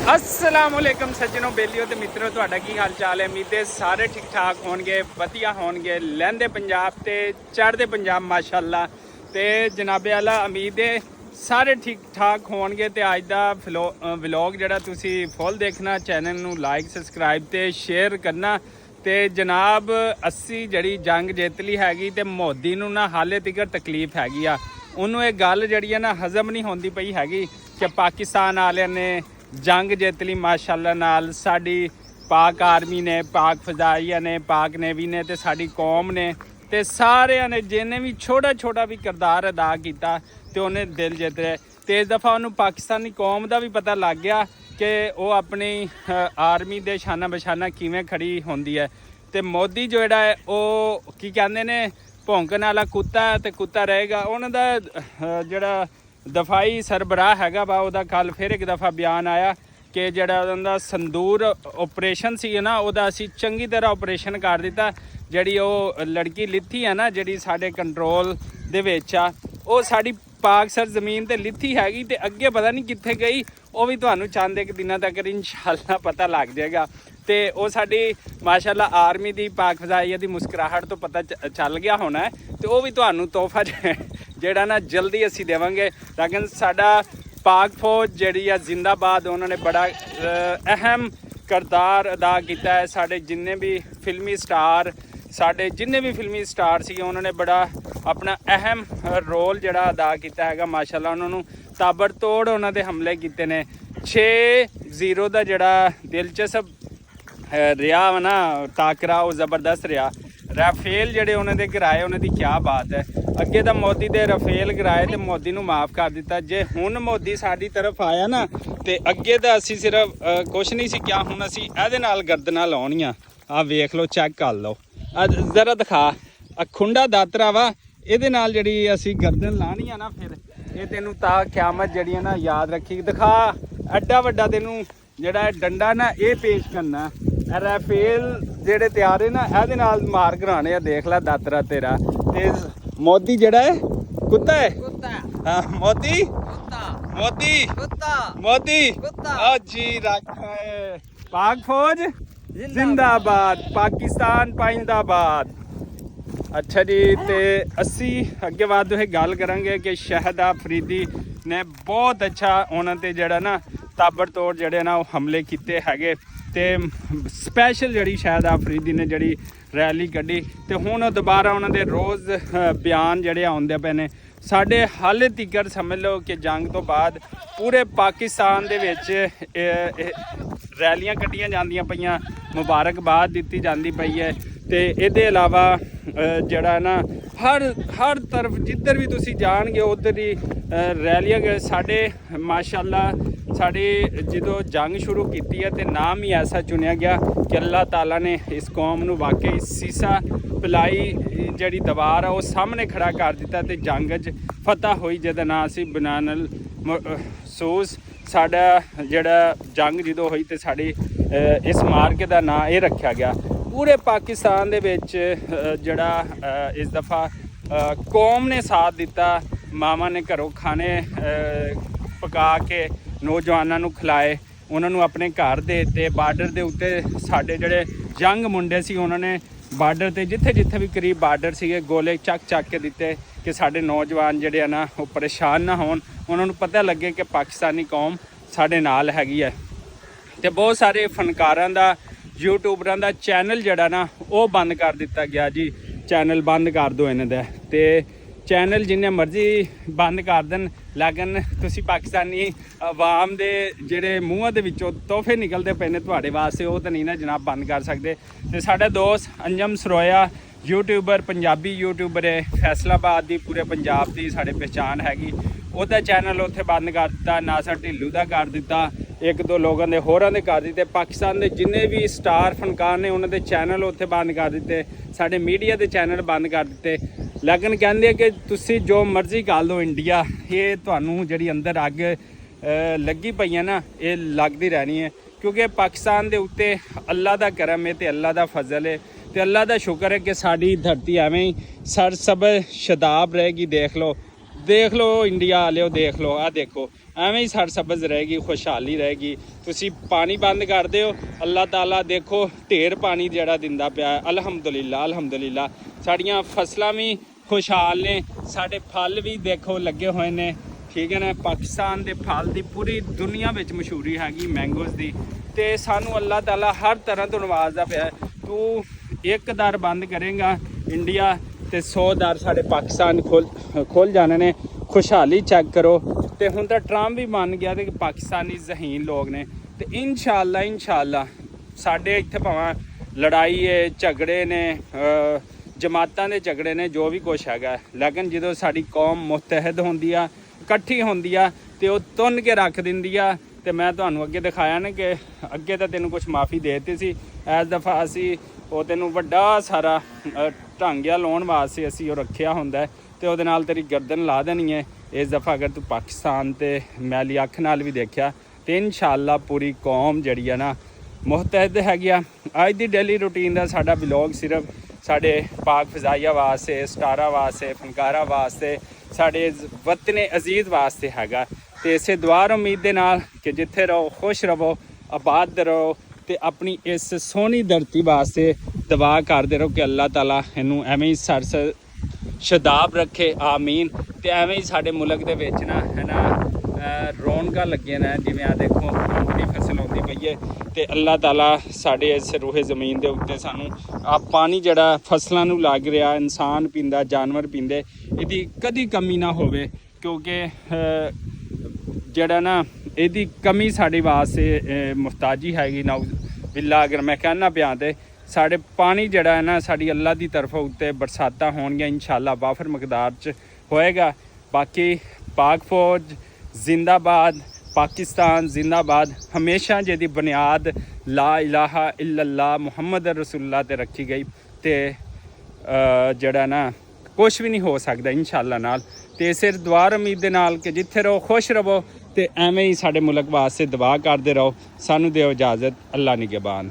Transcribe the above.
अस्सलामुअलैकुम सज्जनों बेलियो ते मित्रों तुहाडा की हाल चाल है। उम्मीद है सारे ठीक ठाक होणगे, वधिया होणगे, लहंदे पंजाब ते चढ़दे पंजाब माशाअल्लाह। ते जनाबे आला उम्मीद है सारे ठीक ठाक होणगे। ते अज दा व्लॉग जिहड़ा तुसी फुल देखना, चैनल नू लाइक सबसक्राइब ते शेयर करना। ते जनाब अस्सी जिहड़ी जंग जित ली हैगी ते मोदी नू ना हाले तिकर तकलीफ हैगी आ। उन्होंने ये गल जी है ना हजम नहीं होती पई हैगी कि पाकिस्तान वाले ने जंग जित ली माशाअल्लाह नाल। साडी पाक आर्मी ने, पाक फजाइया ने, पाक नेवी ने ते साडी कौम ने ते सारे ने जिन्हें भी छोटा छोटा भी किरदार अदा किया तो उन्हें दिल जित रहे। तो इस दफ़ा उन्होंने पाकिस्तानी कौम का भी पता लग गया कि वो अपनी आर्मी दे शाना बशाना किवें खड़ी होंदी है। तो मोदी जोड़ा है वो की कहते ने भौंकण वाला कुत्ता है तो कुत्ता रहेगा। उन्होंने जोड़ा दफाई सरबराह हैगा वा उहदा कल फिर एक दफ़ा बयान आया कि जिहड़ा उहदा संदूर ऑपरेशन सी ना उहदा असीं चंगी तरह ऑपरेशन कर दिता। जिहड़ी वो लड़की लिथी है ना जिहड़ी साडे कंट्रोल दे विच आ वो साडी पाक सर जमीन ते लिथी हैगी ते अगे पता नहीं कित्थे गई। वो भी तुहानूं चंद एक दिनां तक इंशाअल्लाह पता लग जाएगा। तो वो साडी माशाअल्लाह आर्मी दी पाक फजाइया दी मुस्कुराहट तो पता चल गया होना है। तो वो भी तुहानूं तोहफा जिहड़ा ना जल्दी असीं देवांगे। लेकिन साडा पाक फौज जिहड़ी आ जिंदाबाद, उन्होंने बड़ा अहम किरदार अदा किया है। साडे जिन्ने भी फिल्मी स्टार सी उन्होंने बड़ा अपना अहम रोल जिहड़ा अदा किया हैगा माशाअल्लाह। उन्होंने ताबड़तोड़ उन्होंने हमले किए ने। 6-0 का जिहड़ा दिलचस्प रहा वा ना टाकरा वो ज़बरदस्त रहा। राफेल जिहड़े उन्होंने गिराए उन्होंने क्या बात है। अगे तो मोदी दे राफेल गिराए तो मोदी नूं माफ़ कर दिता। जे हुण मोदी साडी तरफ आया ना तो अगे तो असी सिर्फ कुछ नहीं सी क्या हुण असी इहदे नाल गर्दनां लाउणियां। आ वेख लो, चैक कर लो, जरा दिखा खुंडा दातरा वा इहदे नाल जिहड़ी असी गर्दन लानी है ना फिर ये तेनू ता क्यामत जिहड़ी ना याद रखी। दिखा एड्डा वड्डा तेनू जिहड़ा डंडा ना ये पेश करना। राफेल जिहड़े त्यारे ना इहदे नाल मार कराने आ। देख ला दातरा तेरा। ते मोदी जिहड़ा है कुत्ता है। हाँ मोदी मोदी मोदी जी रखा है। पाक फौज जिंदाबाद, पाकिस्तान पाइंदाबाद। अच्छा जी, तो असी अगे बाद गल करांगे कि शाहिद अफरीदी ने बहुत अच्छा उन्होंने जिहड़ा ना ताबड़तोड़ जिहड़े ना हमले किए हैगे। ते स्पैशल जिहड़ी शाहिद अफरीदी ने जिहड़ी रैली कड्ढी ते हुण दोबारा उन्होंने रोज़ बयान जिहड़े आउंदे पे ने। साडे हाले तिकर समझ लो कि जंग तो बाद पूरे पाकिस्तान दे विच रैलियां कड्ढियां जांदियां पईयां, मुबारकबाद दित्ती जांदी पई है। ते इहदे अलावा जिहड़ा ना हर तरफ जिधर भी तुसी जाणगे उधर ही रैलियां। साडे माशाअल्लाह साड़ी जो जंग शुरू की है तो नाम ही ऐसा चुनिया गया कि अल्लाह ताला ने इस कौम नूं वाकई सीसा पिलाई जिहड़ी दीवार है वो सामने खड़ा कर दिता ते जंग च फतह हुई जिहदा नाम सी बनानल महसूस। साडा जिहड़ा जंग जो हुई तो साड़ी इस मार्के का नाम ये रखा गया। पूरे पाकिस्तान दे विच जिहड़ा इस दफ़ा कौम ने साथ दिता। मामा ने घरों खाने पका के नौजवानों नूं खिलाए, उन्होंने अपने घर दे ते बार्डर के उत्ते साडे जिहड़े यंग मुंडे सी उन्होंने बार्डर ते जिथे जिथे भी करीब बार्डर सीगे गोले चक के दिते कि साडे नौजवान जिहड़े ना वो परेशान ना होण, उन्होंने पता लगे कि पाकिस्तानी कौम साडे नाल हैगी है। ते बहुत सारे फनकारां दा यूट्यूबरां दा चैनल जिहड़ा ना वो बंद कर दिता गया जी। चैनल बंद कर दो इन्हां दा। ते चैनल जिन्ने मर्जी बंद कर देन लेकिन तुसी पाकिस्तानी आवाम दे जिहड़े मूँहां दे विचों तोहफे निकलते पे ने तुहाडे वास्ते वो तो नहीं ना जनाब बंद कर सकते। तो साडा दोस्त अंजम सरोया यूट्यूबर, पंजाबी यूट्यूबर है, फैसलाबाद की पूरे पंजाब की साढ़े पहचान हैगी। ਉਹਦਾ चैनल उत्थे बंद कर दिता। नासर ढिल्लू का कर दिता, एक दो लोगों के होरां दे कर दिते। पाकिस्तान के जिन्ने भी स्टार फनकार ने उन्होंने चैनल उत्थे बंद कर दिते। साढ़े मीडिया के चैनल बंद कर दिते। लेकिन कहते कि तुसी जो मर्जी कर लो इंडिया ये तुहानूं जिहड़ी अंदर अग लगी पई है ना ये लगती रहनी है। क्योंकि पाकिस्तान के उत्ते अल्लाह का करम है तो अल्लाह का फजल है तो अल्लाह का शुक्र है कि साड़ी धरती एवें ही सरसब्ज़ शदाब रहेगी। देख लो इंडिया वाले देख लो, आ देखो ਐਵੇਂ ਹੀ ਸਰਸਬਜ਼ ਰਹੇਗੀ, ਖੁਸ਼ਹਾਲੀ ਰਹੇਗੀ। ਤੁਸੀਂ ਪਾਣੀ ਬੰਦ ਕਰ ਦਿਓ, ਅੱਲਾਹ ਤਾਲਾ ਦੇਖੋ ਢੇਰ ਪਾਣੀ ਜਿਹੜਾ ਦਿੰਦਾ ਪਿਆ। ਅਲਹਮਦੁਲਿਲਾ ਅਲਹਮਦੁਲਿਲਾ, ਸਾਡੀਆਂ ਫਸਲਾਂ ਵੀ ਖੁਸ਼ਹਾਲ ਨੇ, ਸਾਡੇ ਫਲ ਵੀ ਦੇਖੋ ਲੱਗੇ ਹੋਏ ਨੇ, ਠੀਕ ਹੈ ਨਾ। ਪਾਕਿਸਤਾਨ ਦੇ ਫਲ ਦੀ ਪੂਰੀ ਦੁਨੀਆ ਵਿੱਚ ਮਸ਼ਹੂਰੀ ਹੈਗੀ ਮੈਂਗੋਜ਼ ਦੀ, ਤੇ ਸਾਨੂੰ ਅੱਲਾਹ ਤਾਲਾ ਹਰ ਤਰ੍ਹਾਂ ਤੋਂ ਨਵਾਜ਼ਦਾ ਪਿਆ। ਤੂੰ ਇੱਕ ਦਰ ਬੰਦ ਕਰੇਗਾ ਇੰਡੀਆ ਤੇ 100 ਦਰ ਸਾਡੇ ਪਾਕਿਸਤਾਨ ਖੁੱਲ ਜਾਣੇ ਨੇ। ਖੁਸ਼ਹਾਲੀ ਚੈੱਕ ਕਰੋ। ਤੇ ਹੁਣ ਤਾਂ ਟਰੰਪ ਵੀ ਮੰਨ ਗਿਆ ਤੇ ਪਾਕਿਸਤਾਨੀ ਜ਼ਹੀਨ ਲੋਕ ਨੇ, ਤੇ ਇਨਸ਼ਾਅੱਲਾ ਸਾਡੇ ਇੱਥੇ ਭਾਵੇਂ ਲੜਾਈ ਹੈ, ਝਗੜੇ ਨੇ, ਜਮਾਤਾਂ ਦੇ ਝਗੜੇ ਨੇ, ਜੋ ਵੀ ਕੁਛ ਹੈਗਾ, ਲੇਕਿਨ ਜਦੋਂ ਸਾਡੀ ਕੌਮ ਮੁਤਹਿਦ ਹੁੰਦੀ ਆ, ਇਕੱਠੀ ਹੁੰਦੀ ਆ, ਤੇ ਉਹ ਤੁੰਨ ਕੇ ਰੱਖ ਦਿੰਦੀ ਆ। ਤੇ ਮੈਂ ਤੁਹਾਨੂੰ ਅੱਗੇ ਦਿਖਾਇਆ ਨਾ ਕਿ ਅੱਗੇ ਤਾਂ ਤੈਨੂੰ ਕੁਛ ਮਾਫੀ ਦੇ ਦਿੱਤੀ ਸੀ, ਇਸ ਦਫਾ ਅਸੀਂ ਉਹ ਤੈਨੂੰ ਵੱਡਾ ਸਾਰਾ ਢਾਂਗਿਆ ਲਾਉਣ ਵਾਸਤੇ ਅਸੀਂ ਉਹ ਰੱਖਿਆ ਹੁੰਦਾ, ਤੇ ਉਹਦੇ ਨਾਲ ਤੇਰੀ ਗਰਦਨ ਲਾ ਦੇਣੀ ਹੈ। ਇਸ ਦਫਾ ਅਗਰ ਤੂੰ ਪਾਕਿਸਤਾਨ ਤੇ ਮੈਲੀ ਅੱਖ ਨਾਲ ਵੀ ਦੇਖਿਆ ਤੇ ਇਨਸ਼ਾਅੱਲਾ ਪੂਰੀ ਕੌਮ ਜਿਹੜੀ ਆ ਨਾ ਮੁਤਹਿਦ ਹੈਗੀ ਆ। ਅੱਜ ਦੀ ਡੇਲੀ ਰੂਟੀਨ ਦਾ ਸਾਡਾ ਵਲੌਗ ਸਿਰਫ ਸਾਡੇ ਪਾਕ ਫਜ਼ਾਈਆ ਵਾਸਤੇ, ਸਟਾਰਾਂ ਵਾਸਤੇ, ਫਨਕਾਰਾਂ ਵਾਸਤੇ, ਸਾਡੇ ਵਤਨ ਅਜ਼ੀਜ਼ ਵਾਸਤੇ ਹੈਗਾ। ਤੇ ਇਸੇ ਦੁਆ ਉਮੀਦ ਦੇ ਨਾਲ ਕਿ ਜਿੱਥੇ ਰਹੋ ਖੁਸ਼ ਰਹੋ, ਆਬਾਦ ਰਹੋ, ਤੇ ਆਪਣੀ ਇਸ ਸੋਹਣੀ ਧਰਤੀ ਵਾਸਤੇ ਦੁਆ ਕਰਦੇ ਰਹੋ ਕਿ ਅੱਲਾਹ ਤਾਲਾ ਇਹਨੂੰ ਐਵੇਂ ਹੀ ਸ਼ਦਾਬ ਰੱਖੇ, ਆਮੀਨ। ਤੇ ਐਵੇਂ ਹੀ ਸਾਡੇ ਮੁਲਕ ਦੇ ਵਿੱਚ ਨਾ ਹੈ ਨਾ ਰੌਣਕਾਂ ਲੱਗੀਆਂ ਨੇ, ਜਿਵੇਂ ਆ ਦੇਖੋ ਆਪਣੀ ਫਸਲ ਆਉਂਦੀ ਪਈ ਹੈ, ਤੇ ਅੱਲਾਹ ਤਾਲਾ ਸਾਡੇ ਇਸ ਰੂਹੇ ਜ਼ਮੀਨ ਦੇ ਉੱਤੇ ਸਾਨੂੰ ਆ ਪਾਣੀ ਜਿਹੜਾ ਫਸਲਾਂ ਨੂੰ ਲੱਗ ਰਿਹਾ, ਇਨਸਾਨ ਪੀਂਦਾ, ਜਾਨਵਰ ਪੀਂਦੇ, ਇਹਦੀ ਕਦੀ ਕਮੀ ਨਾ ਹੋਵੇ, ਕਿਉਂਕਿ ਜਿਹੜਾ ਨਾ ਇਹਦੀ ਕਮੀ ਸਾਡੇ ਵਾਸਤੇ ਮੁਹਤਾਜੀ ਹੈਗੀ ਨਾ ਬਿੱਲਾ। ਅਗਰ ਮੈਂ ਕਹਿਣਾ ਪਿਆ ਤੇ ਸਾਡੇ ਪਾਣੀ ਜਿਹੜਾ ਹੈ ਨਾ ਸਾਡੀ ਅੱਲਾ ਦੀ ਤਰਫੋਂ ਉੱਤੇ ਬਰਸਾਤਾਂ ਹੋਣਗੀਆਂ ਇਨਸ਼ਾਅੱਲਾ ਵਾਫਰ ਮਕਦਾਰ 'ਚ ਹੋਏਗਾ। ਬਾਕੀ ਪਾਕ ਫੌਜ ਜ਼ਿੰਦਾਬਾਦ, ਪਾਕਿਸਤਾਨ ਜ਼ਿੰਦਾਬਾਦ। ਹਮੇਸ਼ਾ ਜਿਹਦੀ ਬੁਨਿਆਦ ਲਾ ਇਲਾਹਾ ਇल्लल्लाह ਮੁਹੰਮਦ ਰਸੂਲullah ਤੇ ਰੱਖੀ ਗਈ, ਤੇ ਜਿਹੜਾ ਨਾ ਕੁਛ ਵੀ ਨਹੀਂ ਹੋ ਸਕਦਾ ਇਨਸ਼ਾਅੱਲਾ ਨਾਲ। ਤੇ ਸਿਰ ਦੁਆ ਉਮੀਦ ਦੇ ਨਾਲ ਕਿ ਜਿੱਥੇ ਰਹੋ ਖੁਸ਼ ਰਹੋ, ਤੇ ਐਵੇਂ ਹੀ ਸਾਡੇ ਮੁਲਕ ਵਾਸਤੇ ਦੁਆ ਕਰਦੇ ਰਹੋ। ਸਾਨੂੰ ਦਿਓ ਇਜਾਜ਼ਤ, ਅੱਲਾ ਨਿਗਹਿਬਾਨ।